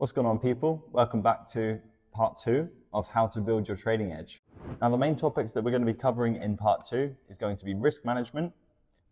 What's going on, people? Welcome back to part 2 of how to build your trading edge. Now, the main topics that we're going to be covering in part 2 is going to be risk management,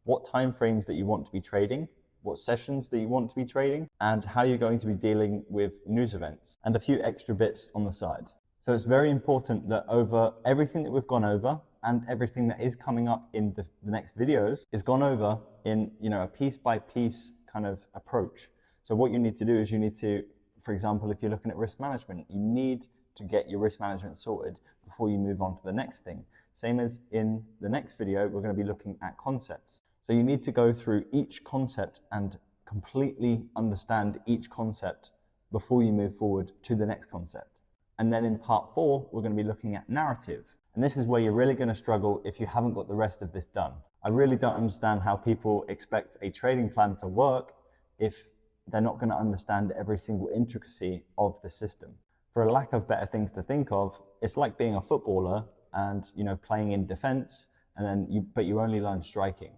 what time frames that you want to be trading, what sessions that you want to be trading, and how you're going to be dealing with news events, and a few extra bits on the side. So it's very important that over everything that we've gone over and everything that is coming up in the next videos is gone over in a piece by piece kind of approach. So what you need to do is you need to, for example, if you're looking at risk management, you need to get your risk management sorted before you move on to the next thing. Same as in the next video, we're going to be looking at concepts. So you need to go through each concept and completely understand each concept before you move forward to the next concept. And then in part 4, we're going to be looking at narrative. And this is where you're really going to struggle if you haven't got the rest of this done. I really don't understand how people expect a trading plan to work if they're not going to understand every single intricacy of the system. For a lack of better things to think of, it's like being a footballer and playing in defense, and then you only learn striking,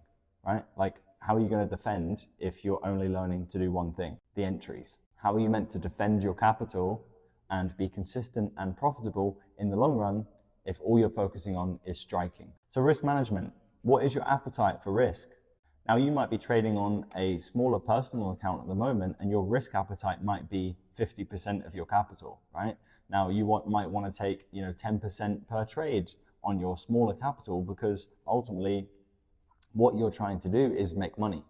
right? Like, how are you going to defend if you're only learning to do one thing, the entries? How are you meant to defend your capital and be consistent and profitable in the long run if all you're focusing on is striking? So risk management, what is your appetite for risk? Now, you might be trading on a smaller personal account at the moment, and your risk appetite might be 50% of your capital, right? Now, you might want to take 10% per trade on your smaller capital, because ultimately what you're trying to do is make money.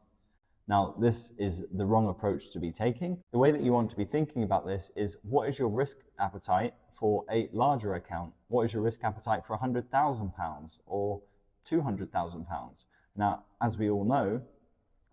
Now, this is the wrong approach to be taking. The way that you want to be thinking about this is, what is your risk appetite for a larger account? What is your risk appetite for £100,000 or £200,000? Now, as we all know,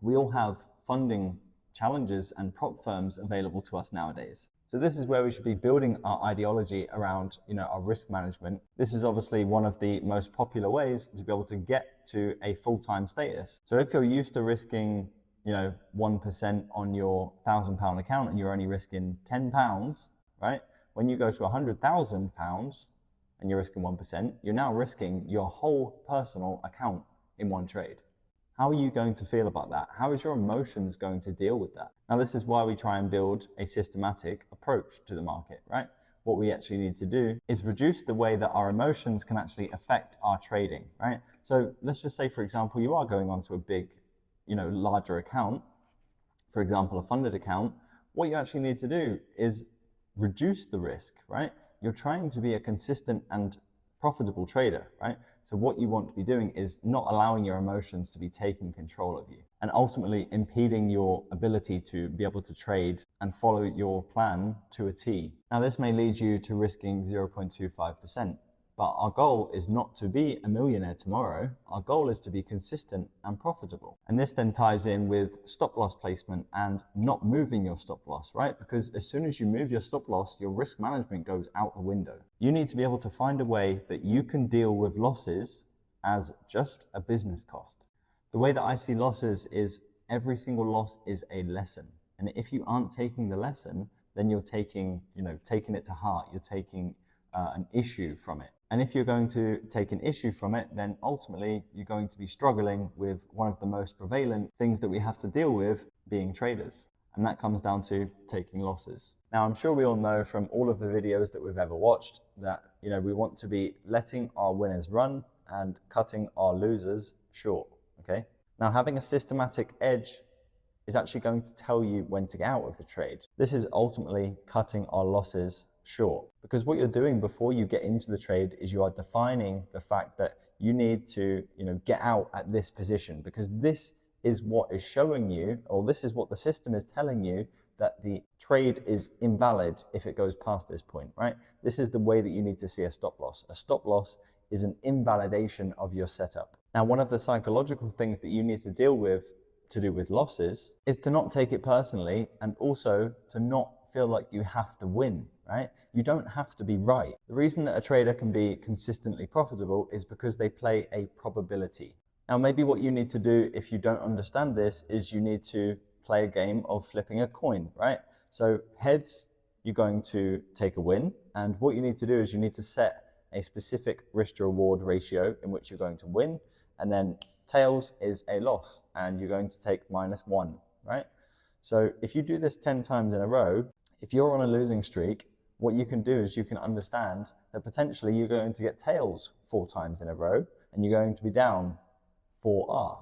we all have funding challenges and prop firms available to us nowadays. So this is where we should be building our ideology around, our risk management. This is obviously one of the most popular ways to be able to get to a full-time status. So if you're used to risking, 1% on your £1,000 account and you're only risking £10, right? When you go to £100,000 and you're risking 1%, you're now risking your whole personal account in one trade. How are you going to feel about that? How is your emotions going to deal with that? Now, this is why we try and build a systematic approach to the market, right? What we actually need to do is reduce the way that our emotions can actually affect our trading, right? So let's just say, for example, you are going onto a big, larger account, for example, a funded account. What you actually need to do is reduce the risk, right? You're trying to be a consistent and profitable trader, right? So what you want to be doing is not allowing your emotions to be taking control of you and ultimately impeding your ability to be able to trade and follow your plan to a T. Now, this may lead you to risking 0.25%, but our goal is not to be a millionaire tomorrow. Our goal is to be consistent and profitable. And this then ties in with stop loss placement and not moving your stop loss, right? Because as soon as you move your stop loss, your risk management goes out the window. You need to be able to find a way that you can deal with losses as just a business cost. The way that I see losses is every single loss is a lesson. And if you aren't taking the lesson, then you're taking it to heart. You're taking an issue from it. And if you're going to take an issue from it, then ultimately you're going to be struggling with one of the most prevalent things that we have to deal with, being traders. And that comes down to taking losses. Now, I'm sure we all know from all of the videos that we've ever watched that, we want to be letting our winners run and cutting our losers short, okay? Now, having a systematic edge is actually going to tell you when to get out of the trade. This is ultimately cutting our losses short, because what you're doing before you get into the trade is you are defining the fact that you need to get out at this position, because this is what is showing you, or this is what the system is telling you, that the trade is invalid if it goes past this point, right? This is the way that you need to see a stop loss. A stop loss is an invalidation of your setup. Now, one of the psychological things that you need to deal with to do with losses is to not take it personally, and also to not feel like you have to win, right? You don't have to be right. The reason that a trader can be consistently profitable is because they play a probability. Now, maybe what you need to do if you don't understand this is you need to play a game of flipping a coin, right? So heads, you're going to take a win. And what you need to do is you need to set a specific risk to reward ratio in which you're going to win. And then tails is a loss, and you're going to take -1, right? So if you do this 10 times in a row, If you're on a losing streak, what you can do is you can understand that potentially you're going to get tails 4 times in a row and you're going to be down 4R,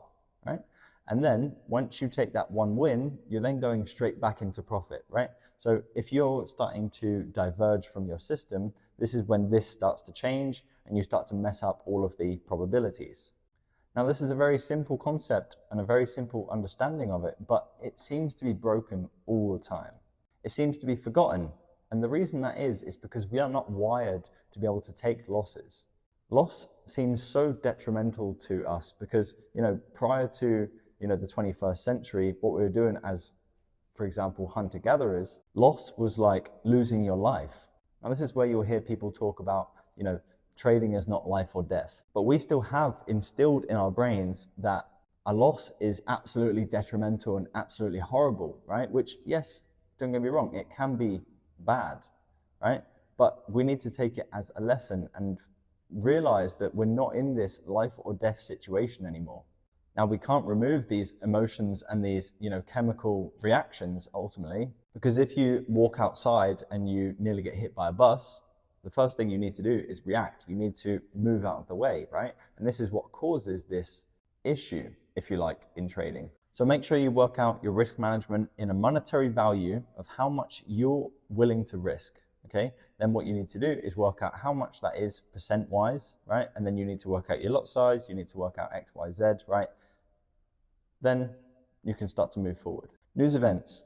right? And then once you take that one win, you're then going straight back into profit, right? So if you're starting to diverge from your system, this is when this starts to change and you start to mess up all of the probabilities. Now, this is a very simple concept and a very simple understanding of it, but it seems to be broken all the time. It seems to be forgotten. And the reason that is because we are not wired to be able to take losses. Loss seems so detrimental to us because, prior to, the 21st century, what we were doing as, for example, hunter-gatherers, loss was like losing your life. Now, this is where you'll hear people talk about, trading is not life or death. But we still have instilled in our brains that a loss is absolutely detrimental and absolutely horrible, right? Which, yes, don't get me wrong, it can be bad, right? But we need to take it as a lesson and realize that we're not in this life or death situation anymore. Now, we can't remove these emotions and these, chemical reactions ultimately, because if you walk outside and you nearly get hit by a bus, the first thing you need to do is react. You need to move out of the way, right? And this is what causes this issue, if you like, in trading. So make sure you work out your risk management in a monetary value of how much you're willing to risk, okay? Then what you need to do is work out how much that is percent-wise, right? And then you need to work out your lot size, you need to work out X, Y, Z, right? Then you can start to move forward. News events.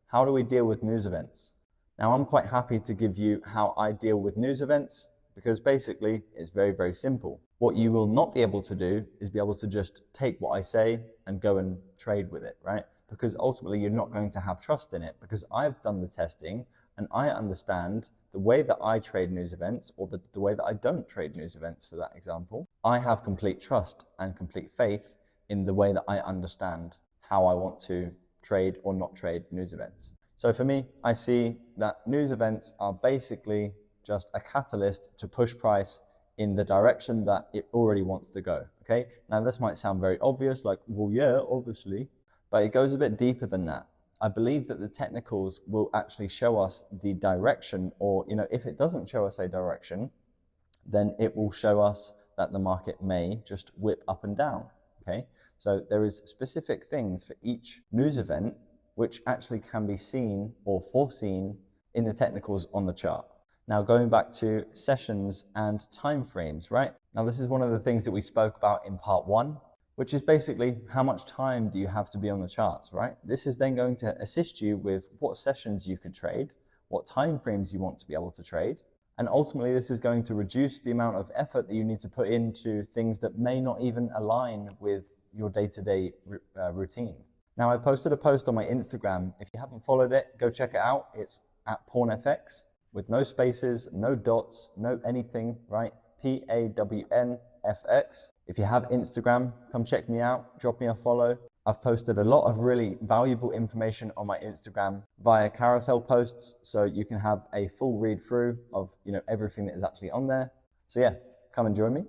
How do we deal with news events? Now, I'm quite happy to give you how I deal with news events because basically it's very, very simple. What you will not be able to do is be able to just take what I say and go and trade with it, right? Because ultimately you're not going to have trust in it because I've done the testing and I understand the way that I trade news events or the way that I don't trade news events, for that example. I have complete trust and complete faith in the way that I understand how I want to trade or not trade news events. So for me, I see that news events are basically just a catalyst to push price in the direction that it already wants to go, okay? Now this might sound very obvious, like, well, yeah, obviously, but it goes a bit deeper than that. I believe that the technicals will actually show us the direction, or, if it doesn't show us a direction, then it will show us that the market may just whip up and down, okay? So there is specific things for each news event which actually can be seen or foreseen in the technicals on the chart. Now, going back to sessions and timeframes, right? Now, this is one of the things that we spoke about in part 1, which is basically how much time do you have to be on the charts, right? This is then going to assist you with what sessions you could trade, what timeframes you want to be able to trade, and ultimately this is going to reduce the amount of effort that you need to put into things that may not even align with your day-to-day routine. Now, I posted a post on my Instagram. If you haven't followed it, go check it out. It's at PawnFX with no spaces, no dots, no anything, right? PAWNFX. If you have Instagram, come check me out, drop me a follow. I've posted a lot of really valuable information on my Instagram via carousel posts, so you can have a full read through of everything that is actually on there. So yeah, come and join me.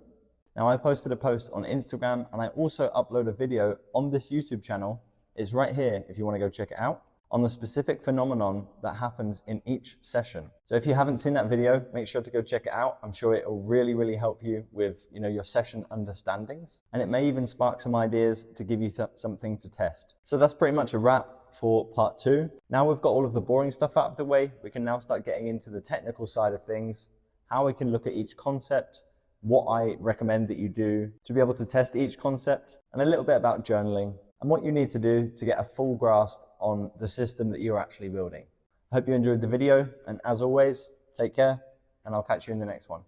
Now, I posted a post on Instagram and I also upload a video on this YouTube channel. It's right here if you want to go check it out, on the specific phenomenon that happens in each session. So if you haven't seen that video, make sure to go check it out. I'm sure it will really, really help you with your session understandings. And it may even spark some ideas to give you something to test. So that's pretty much a wrap for part 2. Now we've got all of the boring stuff out of the way, we can now start getting into the technical side of things, how we can look at each concept, what I recommend that you do to be able to test each concept, and a little bit about journaling, and what you need to do to get a full grasp on the system that you're actually building. I hope you enjoyed the video, and as always, take care, and I'll catch you in the next one.